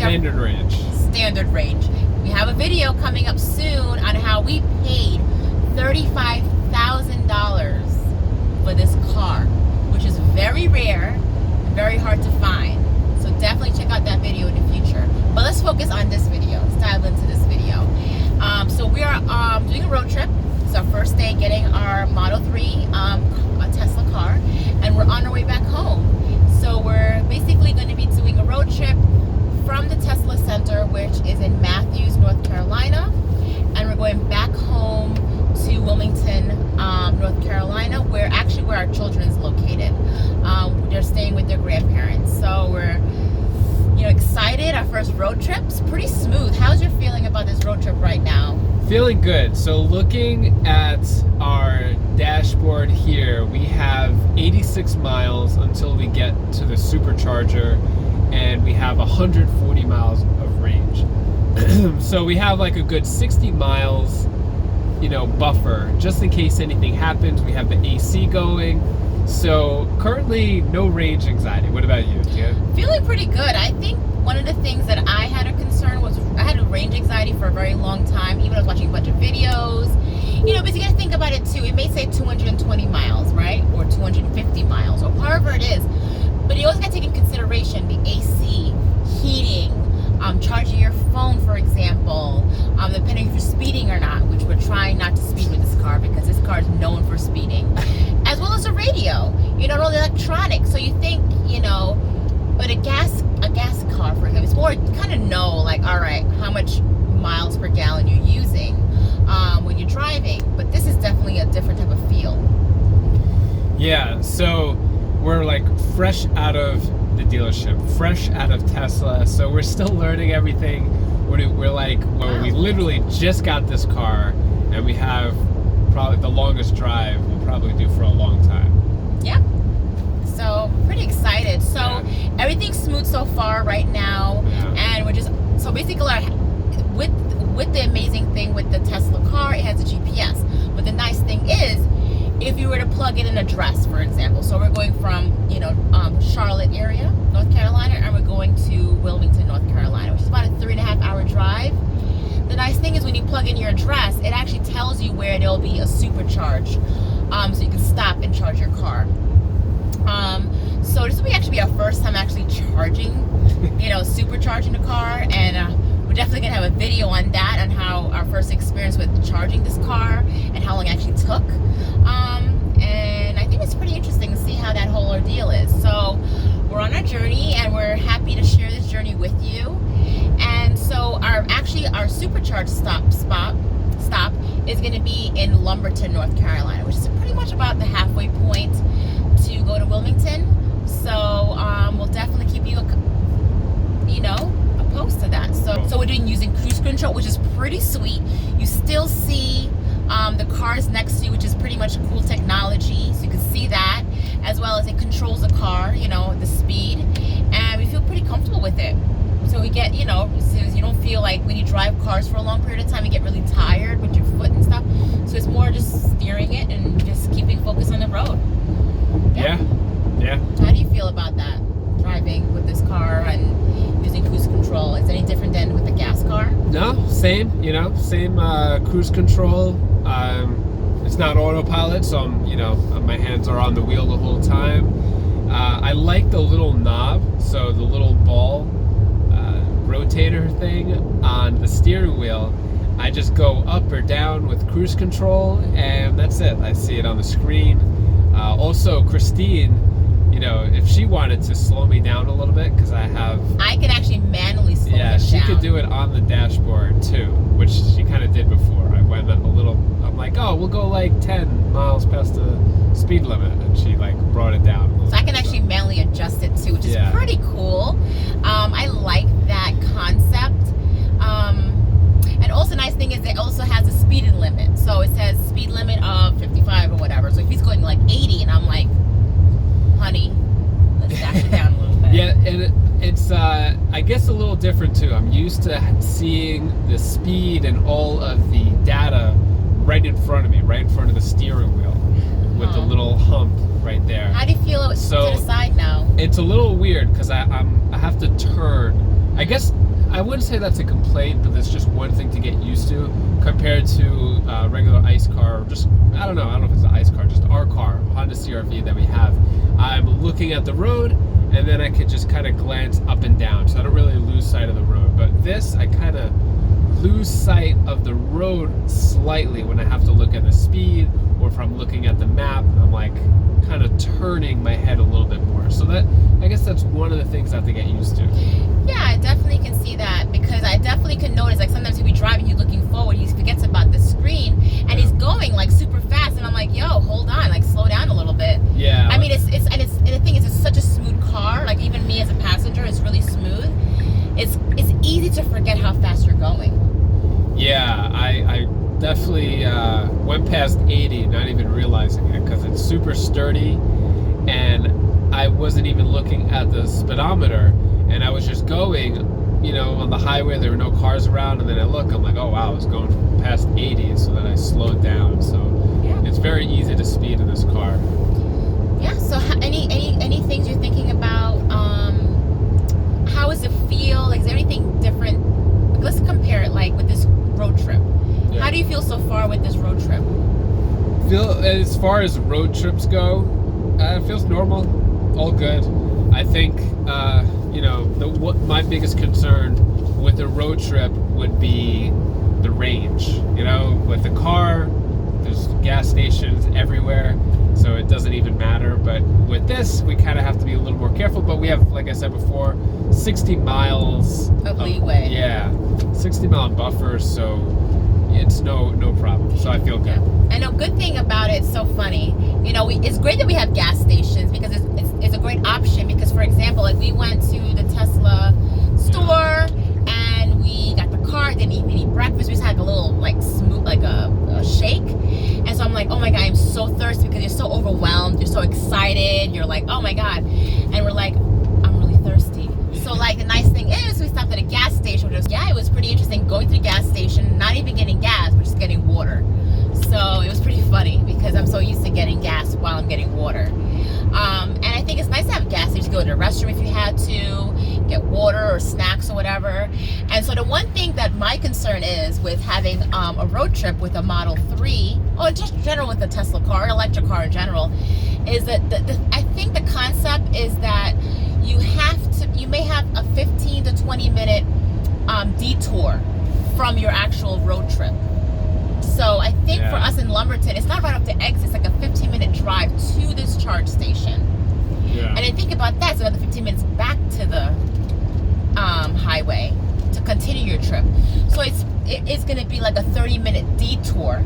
standard range. Standard range. We have a video coming up soon on how we paid $35,000 for this car, which is very rare and very hard to find. So definitely check out that video in the future. But let's focus on this video. Let's dive into this video. So we are doing a road trip. It's our first day getting our Model 3 a Tesla car, and we're on our way back home. So we're basically going to be doing a road trip from the Tesla Center, which is in Matthews, North Carolina, and we're going back home to Wilmington, North Carolina, where our children is located. They're staying with their grandparents. So we're excited. Our first road trip. It's pretty smooth. How's your feeling about this road trip right now? Feeling good. So looking at our dashboard here, we have 86 miles until we get to the supercharger, and we have 140 miles of range. So we have like a good 60 miles, buffer, just in case anything happens. We have the AC going. So currently no range anxiety. What about you, Tia? Feeling pretty good. I think one of the things that I had a concern was I had a range anxiety for a very long time, even I was watching a bunch of videos. Because you gotta think about it too. It may say 220 miles, right? Or 250 miles, or however it is. But you also gotta take in consideration the AC, heating, charging your phone, for example, depending if you're speeding or not, which we're trying not to speed with this car because this car is known for speeding, as well as a radio, and all the electronics. So you think, but a gas car, for example, it's more kind of know, like, all right, how much miles per gallon you're using when you're driving. But this is definitely a different type of feel. Yeah, so we're like fresh out of the dealership, fresh out of Tesla, so we're still learning everything. We're like, well, we literally just got this car, and we have probably the longest drive we'll probably do for a long time. Yep. So pretty excited. So everything's smooth so far right now, and we're just basically with the amazing thing with the Tesla car, it has a GPS. But the nice thing is, if you were to plug in an address, for example, so we're going from Charlotte area, North Carolina, and we're going to Wilmington, North Carolina, which is about a 3.5-hour drive. The nice thing is when you plug in your address, it actually tells you where there'll be a supercharge, so you can stop and charge your car. So this will actually be our first time actually charging, supercharging the car, and we're definitely gonna have a video on that, on how our first experience with charging this car and how long it actually took. And I think it's pretty interesting to see how that whole ordeal is. So we're on our journey, and we're happy to share this journey with you. And so our supercharge stop is going to be in Lumberton, North Carolina, which is pretty much about the halfway point to go to Wilmington. So we'll definitely keep you opposed to that. So we're using cruise control, which is pretty sweet. You still see the cars next to you, which is pretty much cool technology. So you can see that, as well as it controls the car, the speed, and we feel pretty comfortable with it. So we get, so you don't feel like when you drive cars for a long period of time, you get really tired with your foot and stuff. So it's more just steering it and just keeping focus on the road. Yeah. How do you feel about that, driving with this car and using cruise control? Is it any different than with the gas car? No, same, same cruise control. It's not autopilot, so my hands are on the wheel the whole time. I like the little knob, so the little ball rotator thing on the steering wheel. I just go up or down with cruise control, and that's it. I see it on the screen. Also, Christine, if she wanted to slow me down a little bit, because I can actually manually slow it down. Yeah, she could do it on the dashboard too, which she kind of did before. I went I'm like, oh, we'll go like 10 miles past the speed limit, and she brought it down. So I can actually manually adjust it too, which is pretty cool. I like that concept. And also, nice thing is it also has a speed limit. So it says speed limit of 55 or whatever. So if he's going like 80, and I'm like, honey, let's dash it down a little bit. Yeah, and it's I guess a little different too. I'm used to seeing the speed and all of the data right in front of me, right in front of the steering wheel, with the little hump right there. How do you feel to the side now? It's a little weird because I have to turn I guess I wouldn't say that's a complaint, but that's just one thing to get used to compared to regular ICE car. Or just I don't know if it's an ICE car, just our car, Honda CR-V that we have. I'm looking at the road, and then I could just kind of glance up and down, so I don't really lose sight of the road. But this, I kind of lose sight of the road slightly when I have to look at the speed, or if I'm looking at the map, I'm like kind of turning my head a little bit more. So that, I guess that's one of the things I have to get used to. Yeah, I definitely can see that, because I definitely can notice, like, sometimes he'll be driving, he's looking forward, he forgets about the screen, and he's going like super fast, and I'm like, yo, hold on, like, slow down a little bit. Yeah. I mean, and the thing is, it's such a smooth car. Like, even me as a passenger, it's really smooth. It's easy to forget how fast you're going. Yeah, I definitely went past 80, not even realizing it, because it's super sturdy, and I wasn't even looking at the speedometer, and I was just going, you know, on the highway. There were no cars around, and then I look, I'm like, oh wow, I was going past 80, so then I slowed down. So yeah, it's very easy to speed in this car. Yeah. So any things you're thinking about? How does it feel? Like, is there anything different? Let's compare it, like, with this road trip. Yeah. How do you feel so far with this road trip? As far as road trips go, it feels normal, all good. I think you know, what my biggest concern with the road trip would be the range. You know, with the car, there's gas stations everywhere, so it doesn't even matter. But with this, we kind of have to be a little more careful. But we have, like I said before, 60 miles of leeway. Yeah, 60-mile buffer, so it's no problem. So I feel good. Yeah. And a good thing about it, it's so funny. You know, it's great that we have gas stations, because it's a great option. Because, for example, like, we went to the Tesla store and we got the car, didn't even eat breakfast. We just had a little, like, smooth, like a shake. And so I'm like, oh my God, I'm so thirsty, because you're so overwhelmed, you're so excited, you're like, oh my God. And we're like, I'm really thirsty. So, like, the nice thing is, we stopped at a gas station, which was, it was pretty interesting going to the gas station, not even getting gas, we're just getting water. So it was pretty funny, because I'm so used to getting gas while I'm getting water. And I think it's nice to have gas stations to go to the restroom if you had to, get water or snacks or whatever. And so the one thing that my concern is with having a road trip with a Model 3, or just in general with a Tesla car, an electric car in general, is that I think the concept is that you may have a 15 to 20 minute detour from your actual road trip. So I think for us in Lumberton, it's not right up the exit. It's like a 15-minute drive to this charge station. Yeah. And then think about that. It's another 15 minutes back to the highway to continue your trip. So it's going to be like a 30-minute detour.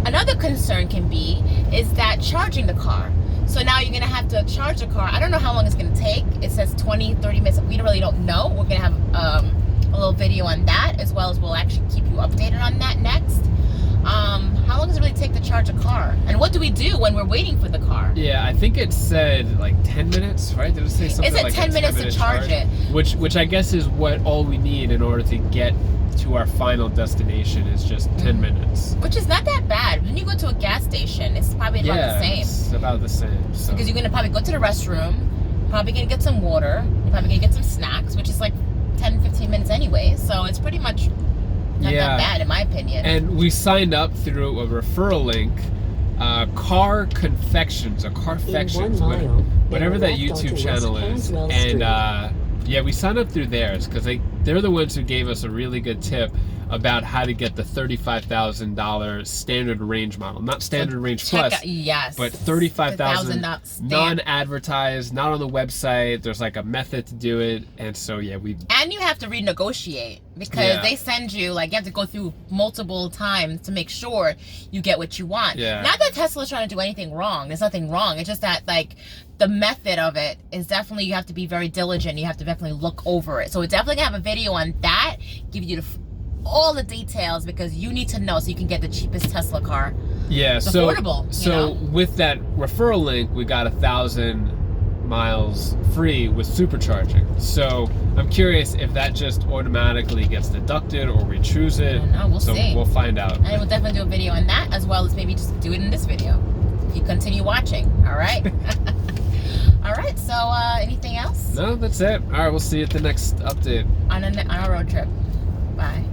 Another concern can be is that charging the car. So now you're going to have to charge the car. I don't know how long it's going to take. It says 20, 30 minutes. We really don't know. We're going to have a little video on that, as well as we'll actually keep you updated on that next. How long does it really take to charge a car? And what do we do when we're waiting for the car? Yeah, I think it said like 10 minutes, right? Did it say something like 10 minutes to charge it? Which I guess is what all we need in order to get to our final destination is just 10 minutes. Which is not that bad. When you go to a gas station, it's probably about the same. It's about the same. So. Because you're going to probably go to the restroom, probably going to get some water, you're probably going to get some snacks, which is like 10, 15 minutes anyway. So it's pretty much not that bad, in my opinion. And we signed up through a referral link, Car Confections, or Carfections, whatever that YouTube channel is. And we signed up through theirs because they're the ones who gave us a really good tip about how to get the $35,000 standard range model. Not standard range plus, but $35,000 non-advertised, not on the website. There's like a method to do it. And so, And you have to renegotiate because they send you, like, you have to go through multiple times to make sure you get what you want. Yeah. Not that Tesla's trying to do anything wrong. There's nothing wrong. It's just that, like, the method of it is definitely, you have to be very diligent. You have to definitely look over it. So we're definitely gonna have a video on that, give you all the details, because you need to know so you can get the cheapest Tesla car. Yeah, it's affordable. So with that referral link, we got 1,000 miles free with supercharging. So I'm curious if that just automatically gets deducted or we choose it. I don't know, we'll see. We'll find out. And we'll definitely do a video on that, as well as maybe just do it in this video if you continue watching. All right. All right. So anything else No, that's it. All right, we'll see you at the next update. on our road trip? Bye.